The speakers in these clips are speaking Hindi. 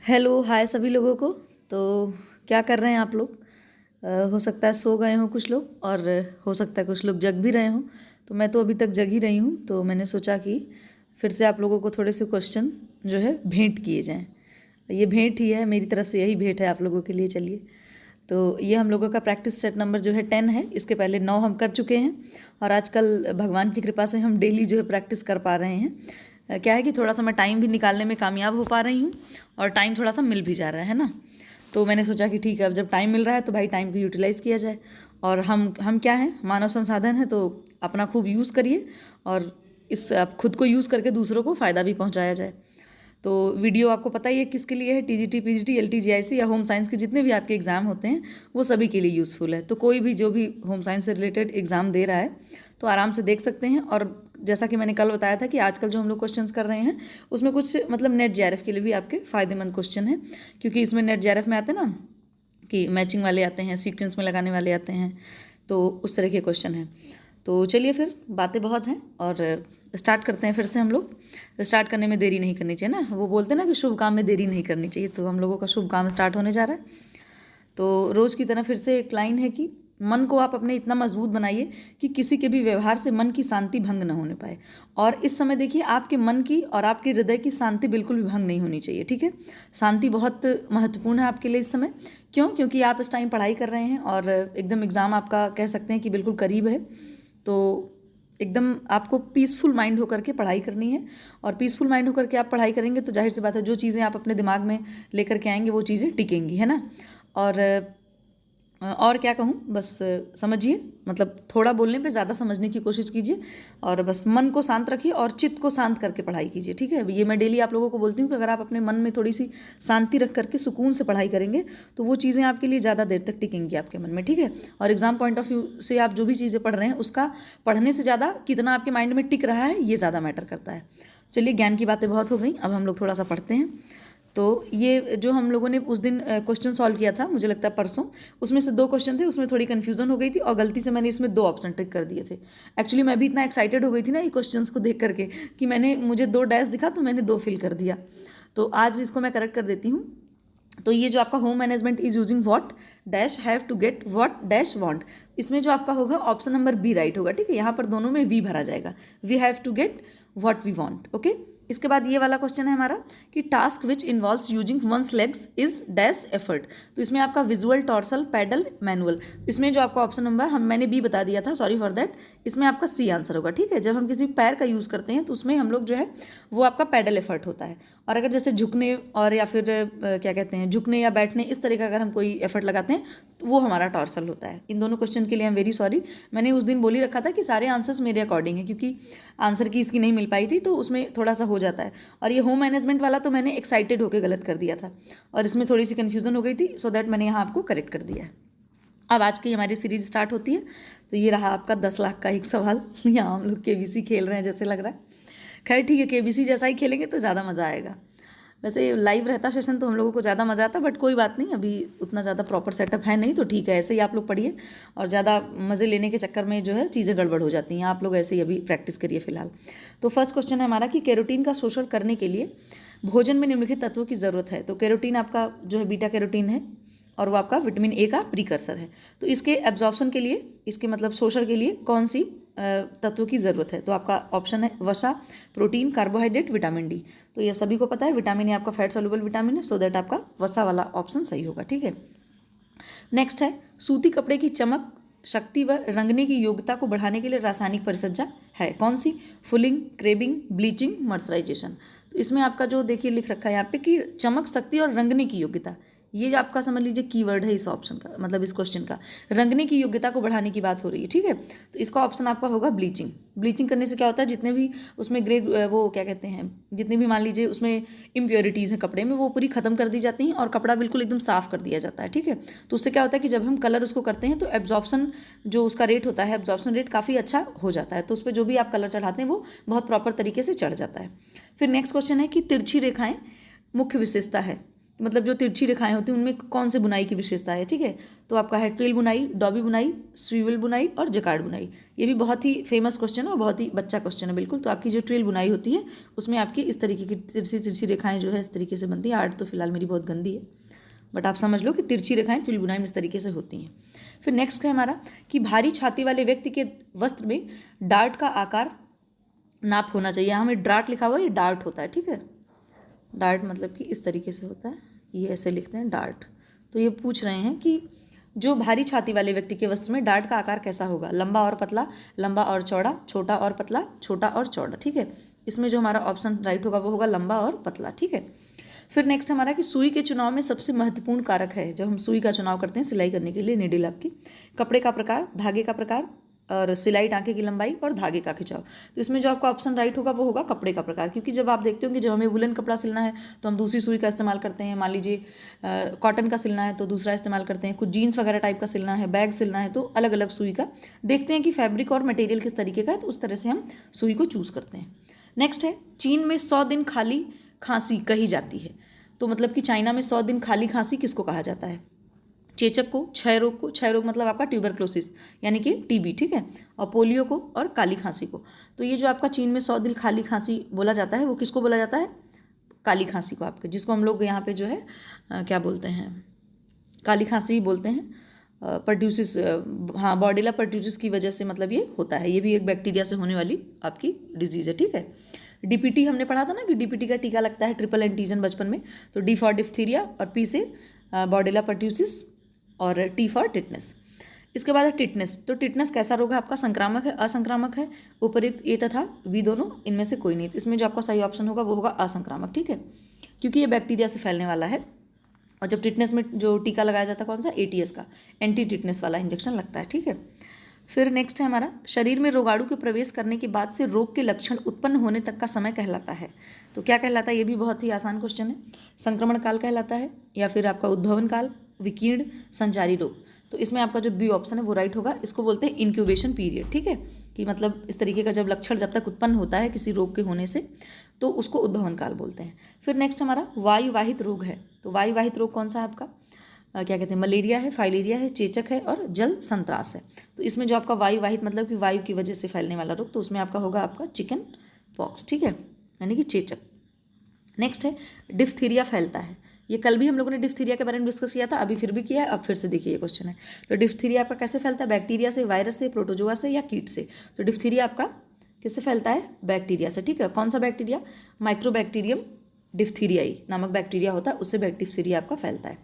हेलो हाय सभी लोगों को। तो क्या कर रहे हैं आप लोग? हो सकता है सो गए हों कुछ लोग, और हो सकता है कुछ लोग जग भी रहे हों। तो मैं तो अभी तक जग ही रही हूँ, तो मैंने सोचा कि फिर से आप लोगों को थोड़े से क्वेश्चन जो है भेंट किए जाएं। ये भेंट ही है, मेरी तरफ से यही भेंट है आप लोगों के लिए। चलिए, तो ये हम लोगों का प्रैक्टिस सेट नंबर जो है 10 है। इसके पहले 9 हम कर चुके हैं, और आजकल भगवान की कृपा से हम डेली जो है प्रैक्टिस कर पा रहे हैं। क्या है कि थोड़ा सा मैं टाइम भी निकालने में कामयाब हो पा रही हूँ, और टाइम थोड़ा सा मिल भी जा रहा है ना। तो मैंने सोचा कि ठीक है, अब जब टाइम मिल रहा है तो भाई टाइम को यूटिलाइज़ किया जाए। और हम क्या हैं, मानव संसाधन है, तो अपना खूब यूज़ करिए, और इस आप खुद को यूज़ करके दूसरों को फ़ायदा भी पहुँचाया जाए। तो वीडियो आपको पता ही है किसके लिए है, टीजीटी पीजीटी एलटी जीआईसी या होम साइंस के जितने भी आपके एग्ज़ाम होते हैं वो सभी के लिए यूज़फुल है। तो कोई भी जो भी होम साइंस से रिलेटेड एग्ज़ाम दे रहा है तो आराम से देख सकते हैं। और जैसा कि मैंने कल बताया था कि आजकल जो हम लोग क्वेश्चंस कर रहे हैं उसमें कुछ मतलब नेट जेआरएफ के लिए भी आपके फ़ायदेमंद क्वेश्चन है, क्योंकि इसमें नेट जेआरएफ में आते हैं ना कि मैचिंग वाले आते हैं, सीक्वेंस में लगाने वाले आते हैं, तो उस तरह के क्वेश्चन हैं। तो चलिए फिर, बातें बहुत हैं और स्टार्ट करते हैं। फिर से हम लोग स्टार्ट करने में देरी नहीं करनी चाहिए ना, वो बोलते हैं ना कि शुभ काम में देरी नहीं करनी चाहिए। तो हम लोगों का शुभ काम स्टार्ट होने जा रहा है। तो रोज़ की तरह फिर से एक लाइन है कि मन को आप अपने इतना मजबूत बनाइए कि किसी के भी व्यवहार से मन की शांति भंग न होने पाए। और इस समय देखिए, आपके मन की और आपके हृदय की शांति बिल्कुल भी भंग नहीं होनी चाहिए, ठीक है। शांति बहुत महत्वपूर्ण है आपके लिए इस समय। क्यों? क्योंकि आप इस टाइम पढ़ाई कर रहे हैं और एकदम एग्ज़ाम आपका कह सकते हैं कि बिल्कुल करीब है। तो एकदम आपको पीसफुल माइंड होकर के पढ़ाई करनी है, और पीसफुल माइंड होकर के आप पढ़ाई करेंगे तो जाहिर सी बात है जो चीज़ें आप अपने दिमाग में लेकर के आएंगे वो चीज़ें टिकेंगी, है ना। और क्या कहूँ, बस समझिए, मतलब थोड़ा बोलने पे ज़्यादा समझने की कोशिश कीजिए, और बस मन को शांत रखिए और चित्त को शांत करके पढ़ाई कीजिए, ठीक है। ये मैं डेली आप लोगों को बोलती हूँ कि अगर आप अपने मन में थोड़ी सी शांति रख करके सुकून से पढ़ाई करेंगे तो वो चीज़ें आपके लिए ज़्यादा देर तक टिकेंगी आपके मन में, ठीक है। और एग्जाम पॉइंट ऑफ व्यू से आप जो भी चीज़ें पढ़ रहे हैं उसका पढ़ने से ज़्यादा कितना आपके माइंड में टिक रहा है ये ज़्यादा मैटर करता है। चलिए, ज्ञान की बातें बहुत हो गई, अब हम लोग थोड़ा सा पढ़ते हैं। तो ये जो हम लोगों ने उस दिन क्वेश्चन सॉल्व किया था, मुझे लगता है परसों, उसमें से 2 क्वेश्चन थे, उसमें थोड़ी कन्फ्यूजन हो गई थी और गलती से मैंने इसमें 2 ऑप्शन टिक कर दिए थे। एक्चुअली मैं भी इतना एक्साइटेड हो गई थी ना ये क्वेश्चंस को देख करके कि मुझे 2 डैश दिखा तो मैंने 2 फिल कर दिया। तो आज इसको मैं करेक्ट कर देती हूँ। तो ये जो आपका home management is using what dash have to get what dash want, इसमें जो आपका होगा ऑप्शन नंबर बी राइट होगा, ठीक है। यहाँ पर दोनों में वी भरा जाएगा, we have to get what we want, okay. इसके बाद ये वाला क्वेश्चन है हमारा कि task which involves using one's legs is dash effort. तो इसमें आपका विजुअल, टॉर्सल, पैडल, मैनुअल, इसमें जो आपका ऑप्शन नंबर मैंने बी बता दिया था, सॉरी फॉर दैट, इसमें आपका सी आंसर होगा, ठीक है। जब हम किसी पैर का यूज़ करते हैं तो उसमें हम लोग जो है वो आपका पैडल एफर्ट होता है। और अगर जैसे झुकने और या फिर क्या कहते हैं, झुकने या बैठने, इस तरह का अगर हम कोई एफर्ट लगाते हैं तो वो हमारा टॉर्सल होता है। इन दोनों क्वेश्चन के लिए आई एम वेरी सॉरी। मैंने उस दिन बोल ही रखा था कि सारे आंसर्स मेरे अकॉर्डिंग है, क्योंकि आंसर की इसकी नहीं मिल पाई थी तो उसमें थोड़ा सा हो जाता है। और ये होम मैनेजमेंट वाला तो मैंने एक्साइटेड होकर गलत कर दिया था, और इसमें थोड़ी सी कन्फ्यूजन हो गई थी, सो दैट मैंने यहाँ आपको करेक्ट कर दिया है। अब आज की हमारी सीरीज स्टार्ट होती है। तो ये रहा आपका 10 लाख का एक सवाल। यहाँ हम लोग केबीसी खेल रहे हैं जैसे लग रहा है। खैर ठीक है, केबीसी जैसा ही खेलेंगे तो ज़्यादा मज़ा आएगा। वैसे लाइव रहता सेशन तो हम लोगों को ज़्यादा मज़ा आता, बट कोई बात नहीं, अभी उतना ज़्यादा प्रॉपर सेटअप है नहीं, तो ठीक है, ऐसे ही आप लोग पढ़िए। और ज़्यादा मज़े लेने के चक्कर में जो है चीज़ें गड़बड़ हो जाती हैं, आप लोग ऐसे ही अभी प्रैक्टिस करिए फिलहाल। तो फर्स्ट क्वेश्चन है हमारा कि कैरोटीन का शोषण करने के लिए भोजन में निम्नलिखित तत्वों की ज़रूरत है। तो कैरोटीन आपका जो है बीटा कैरोटीन है, और वो आपका विटामिन ए का प्रीकर्सर है। तो इसके एब्जॉर्प्शन के लिए, इसके मतलब शोषण के लिए कौन सी तत्वों की ज़रूरत है? तो आपका ऑप्शन है वसा, प्रोटीन, कार्बोहाइड्रेट, विटामिन डी। तो ये सभी को पता है विटामिन ए आपका फैट सॉल्युबल विटामिन है, सो दैट आपका वसा वाला ऑप्शन सही होगा, ठीक है। नेक्स्ट है सूती कपड़े की चमक, शक्ति व रंगने की योग्यता को बढ़ाने के लिए रासायनिक परिचर्या है, कौन सी? फुलिंग, क्रेबिंग, ब्लीचिंग, मर्सराइजेशन। तो इसमें आपका जो देखिए लिख रखा है यहाँ पे कि चमक, शक्ति और रंगने की योग्यता, ये आपका समझ लीजिए कीवर्ड है इस ऑप्शन का, मतलब इस क्वेश्चन का। रंगने की योग्यता को बढ़ाने की बात हो रही है, ठीक है। तो इसका ऑप्शन आपका होगा ब्लीचिंग। ब्लीचिंग करने से क्या होता है, जितने भी उसमें ग्रे वो क्या कहते हैं, जितने भी मान लीजिए उसमें इम्प्योरिटीज़ हैं कपड़े में, वो पूरी खत्म कर दी जाती हैं और कपड़ा बिल्कुल एकदम साफ कर दिया जाता है, ठीक है। तो उससे क्या होता है कि जब हम कलर उसको करते हैं तो एब्जॉर्प्शन जो उसका रेट होता है, एब्जॉर्प्शन रेट काफ़ी अच्छा हो जाता है। तो उस पर जो भी आप कलर चढ़ाते हैं वो बहुत प्रॉपर तरीके से चढ़ जाता है। फिर नेक्स्ट क्वेश्चन है कि तिरछी रेखाएं मुख्य विशेषता है। मतलब जो तिरछी रेखाएं होती हैं उनमें कौन से बुनाई की विशेषता है, ठीक है। तो आपका है ट्विल बुनाई, डॉबी बुनाई, स्वीवल बुनाई और जकार्ड बुनाई। ये भी बहुत ही फेमस क्वेश्चन है और बहुत ही बच्चा क्वेश्चन है बिल्कुल। तो आपकी जो ट्विल बुनाई होती है उसमें आपकी इस तरीके की तिरछी तिरछी रेखाएं जो है इस तरीके से बनती है। आर्ट तो फिलहाल मेरी बहुत गंदी है, बट आप समझ लो कि तिरछी रेखाएं ट्विल बुनाई में इस तरीके से होती हैं। फिर नेक्स्ट है हमारा कि भारी छाती वाले व्यक्ति के वस्त्र में डार्ट का आकार नाप होना चाहिए। यहाँ हमें डार्ट लिखा हुआ है, ये डार्ट होता है, ठीक है। डार्ट मतलब कि इस तरीके से होता है, ये ऐसे लिखते हैं डार्ट। तो ये पूछ रहे हैं कि जो भारी छाती वाले व्यक्ति के वस्त्र में डार्ट का आकार कैसा होगा, लंबा और पतला, लंबा और चौड़ा, छोटा और पतला, छोटा और चौड़ा, ठीक है। इसमें जो हमारा ऑप्शन राइट होगा वो होगा लंबा और पतला, ठीक है। फिर नेक्स्ट हमारा कि सुई के चुनाव में सबसे महत्वपूर्ण कारक है, जब हम सुई का चुनाव करते हैं सिलाई करने के लिए, नीडल आपकी, कपड़े का प्रकार, धागे का प्रकार और सिलाई टाँके की लंबाई और धागे का खिंचाव। तो इसमें जो आपका ऑप्शन राइट होगा वो होगा कपड़े का प्रकार, क्योंकि जब आप देखते हो कि जब हमें वुलन कपड़ा सिलना है तो हम दूसरी सुई का इस्तेमाल करते हैं। मान लीजिए कॉटन का सिलना है तो दूसरा इस्तेमाल करते हैं, कुछ जीन्स वगैरह टाइप का सिलना है, बैग सिलना है तो अलग अलग सुई का देखते हैं कि फैब्रिक और मटेरियल किस तरीके का है, तो उस तरह से हम सुई को चूज़ करते हैं। नेक्स्ट है चीन में 100 दिन खाली खांसी कही जाती है। तो मतलब कि चाइना में 100 दिन खाली खांसी किसको कहा जाता है, चेचक को, क्षय रोग को, क्षय रोग मतलब आपका ट्यूबरक्लोसिस यानी कि टीबी, ठीक है, और पोलियो को और काली खांसी को। तो ये जो आपका चीन में 100 दिन खाली खांसी बोला जाता है वो किसको बोला जाता है, काली खांसी को आपके, जिसको हम लोग यहाँ पे जो है क्या बोलते हैं, काली खांसी ही बोलते हैं। पर्ट्यूसिस, हाँ, बॉर्डेला पर्ट्यूसिस की वजह से मतलब ये होता है, ये भी एक बैक्टीरिया से होने वाली आपकी डिजीज़ है, ठीक है। डीपीटी हमने पढ़ा था ना कि डीपीटी का टीका लगता है ट्रिपल एंटीजन बचपन में। तो डी फॉर डिप्थीरिया और पी से बॉर्डेला पर्ट्यूसिस और टी फॉर टिटनेस। इसके बाद है टिटनेस। तो टिटनेस कैसा रोग है आपका, संक्रामक है, असंक्रामक है, उपयुक्त ए तथा बी दोनों इनमें से कोई नहीं। तो इसमें जो आपका सही ऑप्शन होगा वो होगा असंक्रामक, ठीक है, क्योंकि ये बैक्टीरिया से फैलने वाला है। और जब टिटनेस में जो टीका लगाया जाता है कौन सा, एटीएस का, एंटी टिटनेस वाला इंजेक्शन लगता है, ठीक है। फिर नेक्स्ट है हमारा शरीर में रोगाणु के प्रवेश करने के बाद से रोग के लक्षण उत्पन्न होने तक का समय कहलाता है। तो क्या कहलाता है, ये भी बहुत ही आसान क्वेश्चन है। संक्रमण काल कहलाता है या फिर आपका उद्भवन काल, विकीर्ण, संचारी रोग। तो इसमें आपका जो बी ऑप्शन है वो राइट होगा। इसको बोलते हैं इंक्यूबेशन पीरियड, ठीक है, कि मतलब इस तरीके का जब लक्षण जब तक उत्पन्न होता है किसी रोग के होने से तो उसको उद्भवन काल बोलते हैं। फिर नेक्स्ट हमारा वायुवाहित रोग है। तो वायुवाहित रोग कौन सा है आपका, क्या कहते हैं, मलेरिया है, फाइलेरिया है, चेचक है और जल संत्रास है। तो इसमें जो आपका वायुवाहित मतलब कि वायु की वजह से फैलने वाला रोग, तो उसमें आपका होगा आपका चिकन पॉक्स, ठीक है, यानी कि चेचक। नेक्स्ट है डिफ्थीरिया फैलता है। ये कल भी हम लोगों ने डिफ्थीरिया के बारे में डिस्कस किया था, अभी फिर भी किया है, अब फिर से देखिए ये क्वेश्चन है। तो डिफ्थीरिया आपका कैसे फैलता है, बैक्टीरिया से, वायरस से, प्रोटोजोआ से या कीट से। तो डिफ्थीरिया आपका किससे फैलता है, बैक्टीरिया से, ठीक है। कौन सा बैक्टीरिया, माइक्रोबैक्टीरियम डिफ्थीरियाई नामक बैक्टीरिया होता है, उससे डिफ्थीरिया आपका फैलता है।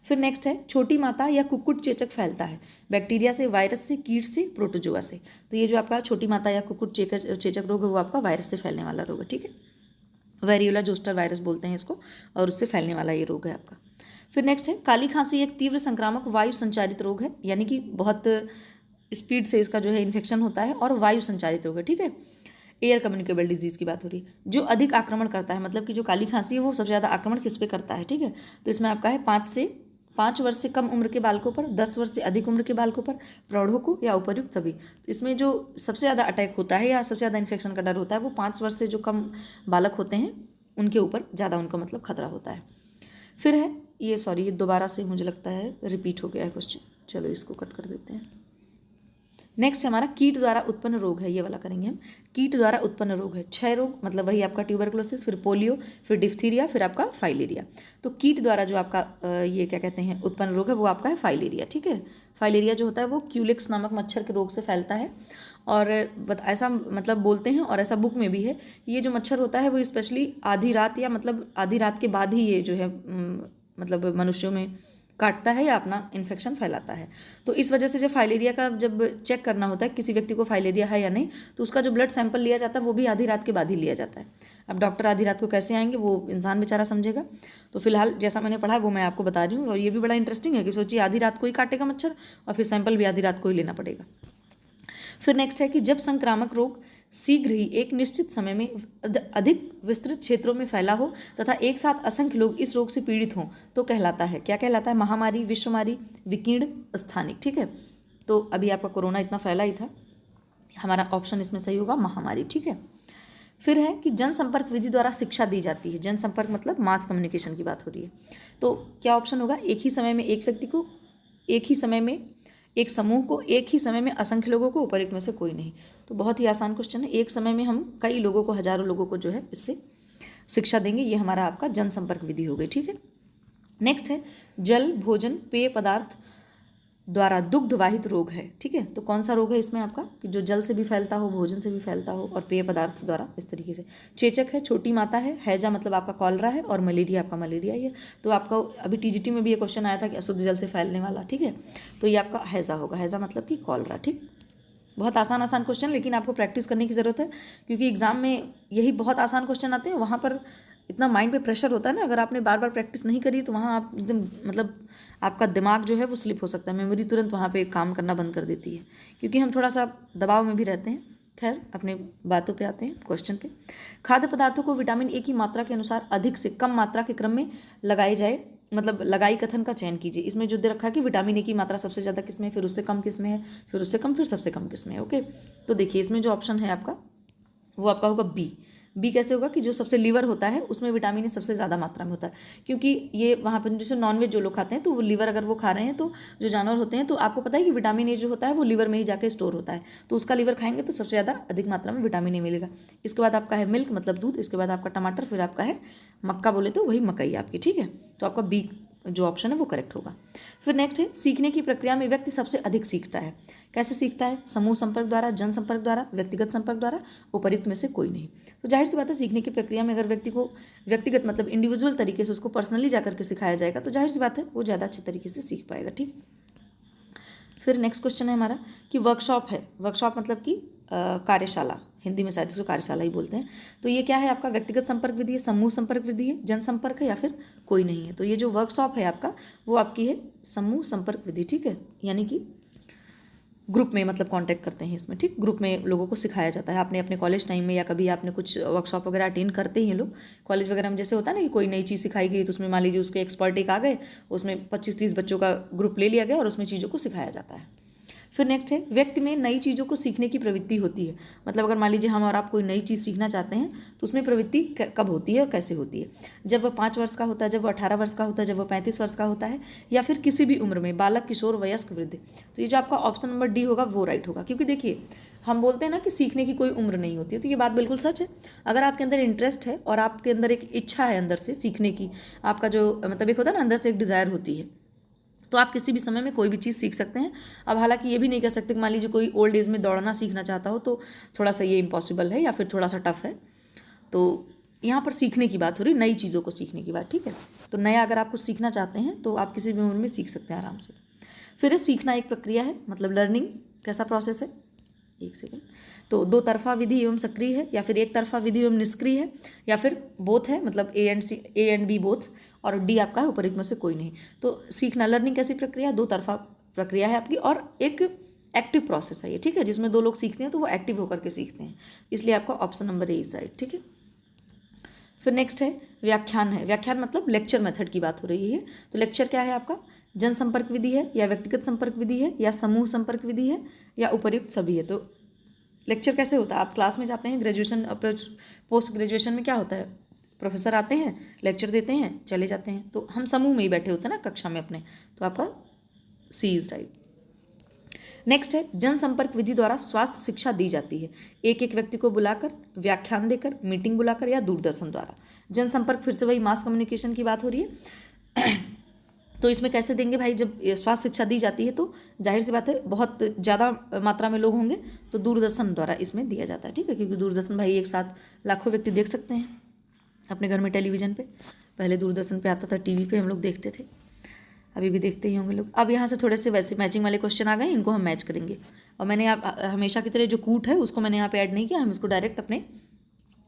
फिर नेक्स्ट है छोटी माता या कुक्कुट चेचक फैलता है, बैक्टीरिया से, वायरस से, कीट से, प्रोटोजोआ से। तो ये जो आपका छोटी माता या कुक्कुट चेचक रोग है वो आपका वायरस से फैलने वाला रोग है, ठीक है, वेरियोला जोस्टर वायरस बोलते हैं इसको, और उससे फैलने वाला ये रोग है आपका। फिर नेक्स्ट है काली खांसी एक तीव्र संक्रामक वायु संचारित रोग है, यानी कि बहुत स्पीड से इसका जो है इन्फेक्शन होता है और वायु संचारित रोग है, ठीक है। एयर कम्युनिकेबल डिजीज़ की बात हो रही है, जो अधिक आक्रमण करता है, मतलब कि जो काली खांसी है वो सबसे ज़्यादा आक्रमण किस पे करता है, ठीक है। तो इसमें आपका है 5 वर्ष से कम उम्र के बालकों पर, 10 वर्ष से अधिक उम्र के बालकों पर, प्रौढ़ों को या उपर्युक्त सभी। तो इसमें जो सबसे ज़्यादा अटैक होता है या सबसे ज़्यादा इन्फेक्शन का डर होता है वो 5 वर्ष से जो कम बालक होते हैं उनके ऊपर ज़्यादा उनका मतलब खतरा होता है। फिर है ये दोबारा से मुझे लगता है रिपीट हो गया है क्वेश्चन, चलो इसको कट कर देते हैं। नेक्स्ट हमारा कीट द्वारा उत्पन्न रोग है, ये वाला करेंगे हम। कीट द्वारा उत्पन्न रोग है क्षय रोग, मतलब वही आपका ट्यूबरक्लोसिस, फिर पोलियो, फिर डिफ्थीरिया, फिर आपका फाइलेरिया। तो कीट द्वारा जो आपका ये क्या कहते हैं उत्पन्न रोग है वो आपका है फाइलेरिया, ठीक है। फाइलेरिया जो होता है वो क्यूलिक्स नामक मच्छर के रोग से फैलता है, और ऐसा मतलब बोलते हैं और ऐसा बुक में भी है, ये जो मच्छर होता है वो स्पेशली आधी रात या मतलब आधी रात के बाद ही ये जो है मतलब मनुष्यों में काटता है या अपना इन्फेक्शन फैलाता है। तो इस वजह से जब फाइलेरिया का जब चेक करना होता है किसी व्यक्ति को फाइलेरिया है या नहीं, तो उसका जो ब्लड सैंपल लिया जाता है वो भी आधी रात के बाद ही लिया जाता है। अब डॉक्टर आधी रात को कैसे आएंगे वो इंसान बेचारा समझेगा। तो फिलहाल जैसा मैंने पढ़ा वो मैं आपको बता रही हूँ, और ये भी बड़ा इंटरेस्टिंग है कि सोचिए आधी रात को ही काटेगा मच्छर और फिर सैंपल भी आधी रात को ही लेना पड़ेगा। फिर नेक्स्ट है कि जब संक्रामक रोग शीघ्र ही एक निश्चित समय में अधिक विस्तृत क्षेत्रों में फैला हो तथा एक साथ असंख्य लोग इस रोग से पीड़ित हों तो कहलाता है, क्या कहलाता है, महामारी, विश्वमारी, विकीर्ण, स्थानिक, ठीक है। तो अभी आपका कोरोना इतना फैला ही था, हमारा ऑप्शन इसमें सही होगा महामारी, ठीक है। फिर है कि जनसंपर्क विधि द्वारा शिक्षा दी जाती है। जनसंपर्क मतलब मास कम्युनिकेशन की बात हो रही है। तो क्या ऑप्शन होगा? एक ही समय में एक व्यक्ति को, एक ही समय में एक समूह को, एक ही समय में असंख्य लोगों को, उपयुक्त में से कोई नहीं। तो बहुत ही आसान क्वेश्चन है। एक समय में हम कई लोगों को, हजारों लोगों को जो है इससे शिक्षा देंगे। ये हमारा आपका जनसंपर्क विधि हो गई, ठीक है। नेक्स्ट है जल, भोजन, पेय पदार्थ द्वारा दुग्धवाहित रोग है, ठीक है। तो कौन सा रोग है इसमें आपका? कि जो जल से भी फैलता हो, भोजन से भी फैलता हो और पेय पदार्थ द्वारा, इस तरीके से। चेचक है, छोटी माता है, हैजा मतलब आपका कॉलरा है, और मलेरिया आपका मलेरिया ही है। तो आपका अभी टीजीटी में भी ये क्वेश्चन आया था कि अशुद्ध जल से फैलने वाला, ठीक है। तो ये आपका हैजा होगा। हैजा मतलब कि कॉलरा, ठीक। बहुत आसान आसान क्वेश्चन, लेकिन आपको प्रैक्टिस करने की ज़रूरत है, क्योंकि एग्जाम में यही बहुत आसान क्वेश्चन आते हैं। वहाँ पर इतना माइंड पे प्रेशर होता है ना, अगर आपने बार बार प्रैक्टिस नहीं करी तो वहाँ आप एकदम मतलब आपका दिमाग जो है वो स्लिप हो सकता है। मेमोरी तुरंत वहाँ पे काम करना बंद कर देती है, क्योंकि हम थोड़ा सा दबाव में भी रहते हैं। खैर, अपने बातों पे आते हैं, क्वेश्चन पे। खाद्य पदार्थों को विटामिन ए की मात्रा के अनुसार अधिक से कम मात्रा के क्रम में लगाए जाए, मतलब लगाई कथन का चयन कीजिए। इसमें जो दे रखा है कि विटामिन ए की मात्रा सबसे ज़्यादा किस में है, फिर उससे कम किस में है, फिर उससे कम, फिर सबसे कम किस में है। ओके, तो देखिए इसमें जो ऑप्शन है आपका वो आपका होगा बी। बी कैसे होगा? कि जो सबसे लीवर होता है उसमें विटामिन ए सबसे ज़्यादा मात्रा में होता है, क्योंकि ये वहाँ पर जैसे नॉनवेज जो लोग खाते हैं तो वो लीवर अगर वो खा रहे हैं, तो जो जानवर होते हैं, तो आपको पता है कि विटामिन ए जो होता है वो लीवर में ही जाकर स्टोर होता है, तो उसका लीवर खाएंगे तो सबसे ज़्यादा अधिक मात्रा में विटामिन ए मिलेगा। इसके बाद आपका है मिल्क मतलब दूध, इसके बाद आपका टमाटर, फिर आपका है मक्का, बोले तो वही मकई आपकी, ठीक है। तो आपका बी जो ऑप्शन है वो करेक्ट होगा। फिर नेक्स्ट है सीखने की प्रक्रिया में व्यक्ति सबसे अधिक सीखता है। कैसे सीखता है? समूह संपर्क द्वारा, जनसंपर्क द्वारा, व्यक्तिगत संपर्क द्वारा, उपयुक्त में से कोई नहीं। तो जाहिर सी बात है, सीखने की प्रक्रिया में अगर व्यक्ति को व्यक्तिगत मतलब इंडिविजुअल तरीके से उसको पर्सनली जाकर के सिखाया जाएगा तो जाहिर सी बात है वो ज़्यादा अच्छे तरीके से सीख पाएगा, ठीक। फिर नेक्स्ट क्वेश्चन है हमारा कि वर्कशॉप है। वर्कशॉप मतलब कि कार्यशाला, हिंदी में शायद इसको कार्यशाला ही बोलते हैं। तो ये क्या है आपका? व्यक्तिगत संपर्क विधि है, समूह संपर्क विधि है, जनसंपर्क है, या फिर कोई नहीं है। तो ये जो वर्कशॉप है आपका वो आपकी है समूह संपर्क विधि, ठीक है। यानी कि ग्रुप में मतलब कांटेक्ट करते हैं इसमें, ठीक। ग्रुप में लोगों को सिखाया जाता है। आपने अपने कॉलेज टाइम में या कभी आपने कुछ वर्कशॉप वगैरह अटेंड करते ही हैं लोग कॉलेज वगैरह में, जैसे होता है ना कि कोई नई चीज़ सिखाई गई तो उसमें मान लीजिए उसके एक्सपर्ट एक आ गए, उसमें 25-30 बच्चों का ग्रुप ले लिया गया और उसमें चीज़ों को सिखाया जाता है। फिर नेक्स्ट है व्यक्ति में नई चीज़ों को सीखने की प्रवृत्ति होती है। मतलब अगर मान लीजिए हम और आप कोई नई चीज़ सीखना चाहते हैं तो उसमें प्रवृत्ति कब होती है और कैसे होती है? जब वह 5 वर्ष का होता है, जब वह 18 वर्ष का होता है, जब वह 35 वर्ष का होता है, या फिर किसी भी उम्र में, बालक, किशोर, वयस्क, वृद्ध। तो ये जो आपका ऑप्शन नंबर डी होगा वो राइट होगा, क्योंकि देखिए हम बोलते हैं ना कि सीखने की कोई उम्र नहीं होती है, तो ये बात बिल्कुल सच है। अगर आपके अंदर इंटरेस्ट है और आपके अंदर एक इच्छा है अंदर से सीखने की, आपका जो मतलब एक होता है ना अंदर से एक डिज़ायर होती है, तो आप किसी भी समय में कोई भी चीज़ सीख सकते हैं। अब हालांकि ये भी नहीं कह सकते कि मान लीजिए कोई ओल्ड एज में दौड़ना सीखना चाहता हो तो थोड़ा सा ये इम्पॉसिबल है या फिर थोड़ा सा टफ है। तो यहाँ पर सीखने की बात हो रही, नई चीज़ों को सीखने की बात, ठीक है। तो नया अगर आप कुछ सीखना चाहते हैं तो आप किसी भी उम्र में सीख सकते हैं आराम से। फिर है सीखना एक प्रक्रिया है, मतलब लर्निंग कैसा प्रोसेस है? एक सेकेंड। तो दो तरफा विधि एवं सक्रिय है, या फिर एक तरफा विधि एवं निष्क्रिय है, या फिर बोथ है, मतलब ए एंड बी बोथ, और डी आपका है उपयुक्त में से कोई नहीं। तो सीखना लर्निंग कैसी प्रक्रिया है? दो तरफा प्रक्रिया है आपकी, और एक एक्टिव प्रोसेस है ये, ठीक है। जिसमें दो लोग सीखते हैं तो वो एक्टिव होकर के सीखते हैं, इसलिए आपका option number A is right, ठीक है। फिर नेक्स्ट है व्याख्यान है। व्याख्यान मतलब लेक्चर मेथड की बात हो रही है। तो लेक्चर क्या है आपका? जनसंपर्क विधि है, या व्यक्तिगत संपर्क विधि है, या समूह संपर्क विधि है, या उपयुक्त सभी है। तो लेक्चर कैसे होता है? आप क्लास में जाते हैं, ग्रेजुएशन पोस्ट ग्रेजुएशन में क्या होता है? प्रोफेसर आते हैं, लेक्चर देते हैं, चले जाते हैं। तो हम समूह में ही बैठे होते हैं ना कक्षा में अपने, तो आपका सी इज राइट। नेक्स्ट है जनसंपर्क विधि द्वारा स्वास्थ्य शिक्षा दी जाती है। एक एक व्यक्ति को बुलाकर, व्याख्यान देकर, मीटिंग बुलाकर, या दूरदर्शन द्वारा। जनसंपर्क फिर से वही मास कम्युनिकेशन की बात हो रही है। तो इसमें कैसे देंगे भाई? जब स्वास्थ्य शिक्षा दी जाती है तो जाहिर सी बात है बहुत ज़्यादा मात्रा में लोग होंगे तो दूरदर्शन द्वारा इसमें दिया जाता है, ठीक है। क्योंकि दूरदर्शन भाई एक साथ लाखों व्यक्ति देख सकते हैं अपने घर में टेलीविज़न पे। पहले दूरदर्शन पे आता था, टीवी पे हम लोग देखते थे, अभी भी देखते ही होंगे लोग। अब यहाँ से थोड़े से वैसे मैचिंग वाले क्वेश्चन आ गए, इनको हम मैच करेंगे। और मैंने आप हमेशा की तरह जो कूट है उसको मैंने यहाँ पे ऐड नहीं किया, हम इसको डायरेक्ट अपने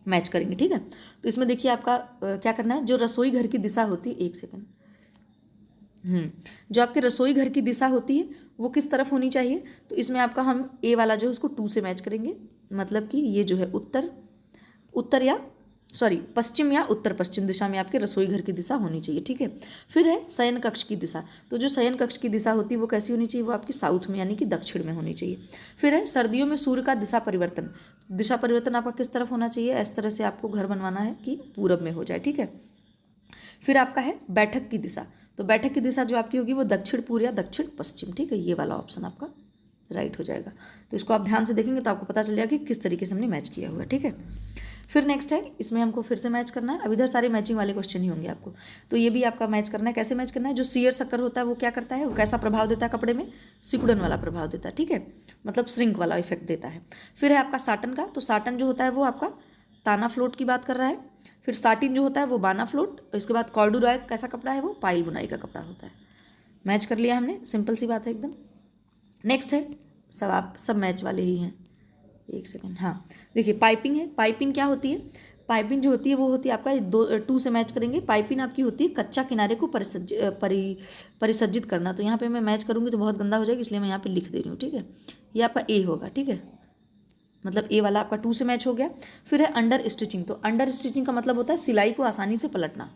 मैच करेंगे, ठीक है। तो इसमें देखिए आपका क्या करना है, जो रसोई घर की दिशा होती है, एक सेकेंड, जो आपके रसोई घर की दिशा होती है वो किस तरफ होनी चाहिए? तो इसमें आपका हम ए वाला जो है उसको 2 से मैच करेंगे, मतलब कि ये जो है उत्तर या पश्चिम या उत्तर पश्चिम दिशा में आपके रसोई घर की दिशा होनी चाहिए, ठीक है। फिर है शयन कक्ष की दिशा। तो जो शयन कक्ष की दिशा होती है वो कैसी होनी चाहिए? वो आपकी साउथ में यानी कि दक्षिण में होनी चाहिए। फिर है सर्दियों में सूर्य का दिशा परिवर्तन। दिशा परिवर्तन आपका किस तरफ होना चाहिए, इस तरह से आपको घर बनवाना है कि पूरब में हो जाए, ठीक है। फिर आपका है बैठक की दिशा, तो बैठक की दिशा जो आपकी होगी वो दक्षिण पूर्व या दक्षिण पश्चिम, ठीक है, ये वाला ऑप्शन आपका राइट हो जाएगा। तो इसको आप ध्यान से देखेंगे तो आपको पता चल जाएगा कि किस तरीके से हमने मैच किया हुआ है, ठीक है। फिर नेक्स्ट है, इसमें हमको फिर से मैच करना है। अब इधर सारे मैचिंग वाले क्वेश्चन ही होंगे आपको, तो ये भी आपका मैच करना है। कैसे मैच करना है, जो सीयर शक्कर होता है वो क्या करता है, वो कैसा प्रभाव देता है कपड़े में, सिकुड़न वाला प्रभाव देता है, ठीक है, मतलब श्रिंक वाला इफेक्ट देता है। फिर है आपका साटन का, तो साटन जो होता है वो आपका ताना फ्लोट की बात कर रहा है। फिर साटिन जो होता है वो बाना फ्लोट, और इसके बाद कॉर्डुरॉय कैसा कपड़ा है, वो पाइल बुनाई का कपड़ा होता है। मैच कर लिया हमने, सिंपल सी बात है एकदम। नेक्स्ट है, सब आप सब मैच वाले ही हैं, एक सेकेंड, हाँ देखिए पाइपिंग है। पाइपिंग क्या होती है, पाइपिंग जो होती है वो होती है आपका टू से मैच करेंगे। पाइपिंग आपकी होती है कच्चा किनारे को परिसज्जित करना। तो यहाँ पे मैं मैच करूँगी तो बहुत गंदा हो जाएगा, इसलिए मैं यहाँ पे लिख दे रही हूँ, ठीक है। ये आपका ए होगा, ठीक है, मतलब ए वाला आपका 2 से मैच हो गया। फिर है अंडर स्टिचिंग, तो अंडर स्टिचिंग का मतलब होता है सिलाई को आसानी से पलटना,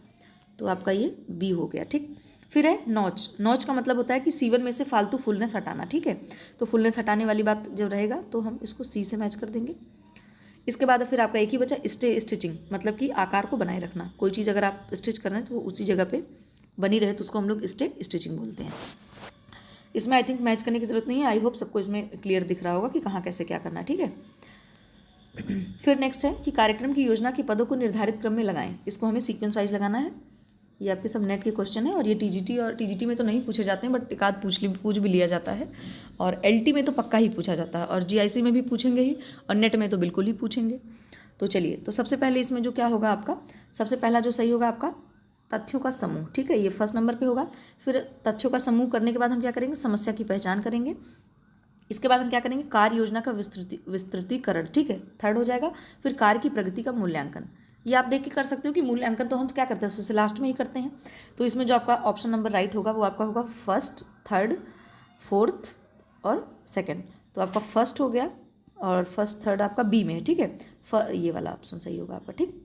तो आपका ये बी हो गया, ठीक। फिर है नॉच, नॉच का मतलब होता है कि सीवन में से फालतू फुलनेस हटाना, ठीक है, तो फुलनेस हटाने वाली बात जो रहेगा तो हम इसको सी से मैच कर देंगे। इसके बाद फिर आपका एक ही बचा स्टे स्टिचिंग, मतलब कि आकार को बनाए रखना। कोई चीज़ अगर आप स्टिच कर रहे हैं तो वो उसी जगह पे बनी रहे तो उसको हम लोग स्टे स्टिचिंग बोलते हैं। इसमें आई थिंक मैच करने की जरूरत नहीं है, आई होप सबको इसमें क्लियर दिख रहा होगा कि कहाँ कैसे क्या करना है, ठीक है। फिर नेक्स्ट है कि कार्यक्रम की योजना के पदों को निर्धारित क्रम में लगाएं, इसको हमें सीक्वेंस वाइज लगाना है। ये आपके सब नेट के क्वेश्चन है, और ये टीजीटी और टीजीटी में तो नहीं पूछे जाते हैं, बट एक आध पूछ भी लिया जाता है, और एलटी में तो पक्का ही पूछा जाता है, और जीआईसी में भी पूछेंगे ही, और नेट में तो बिल्कुल ही पूछेंगे। तो चलिए, तो सबसे पहले इसमें जो क्या होगा आपका, सबसे पहला जो सही होगा आपका तथ्यों का समूह, ठीक है, ये फर्स्ट नंबर पे होगा। फिर तथ्यों का समूह करने के बाद हम क्या करेंगे, समस्या की पहचान करेंगे। इसके बाद हम क्या करेंगे, कार्य योजना का विस्तृतीकरण, ठीक है, थर्ड हो जाएगा। फिर कार्य की प्रगति का मूल्यांकन, ये आप देख के कर सकते हो कि मूल्यांकन तो हम क्या करते हैं सबसे लास्ट में ही करते हैं। तो इसमें जो आपका ऑप्शन नंबर राइट होगा वो आपका होगा फर्स्ट, थर्ड, फोर्थ और सेकंड। तो आपका फर्स्ट हो गया, और फर्स्ट थर्ड आपका बी में है, ठीक है, ये वाला ऑप्शन सही होगा आपका, ठीक।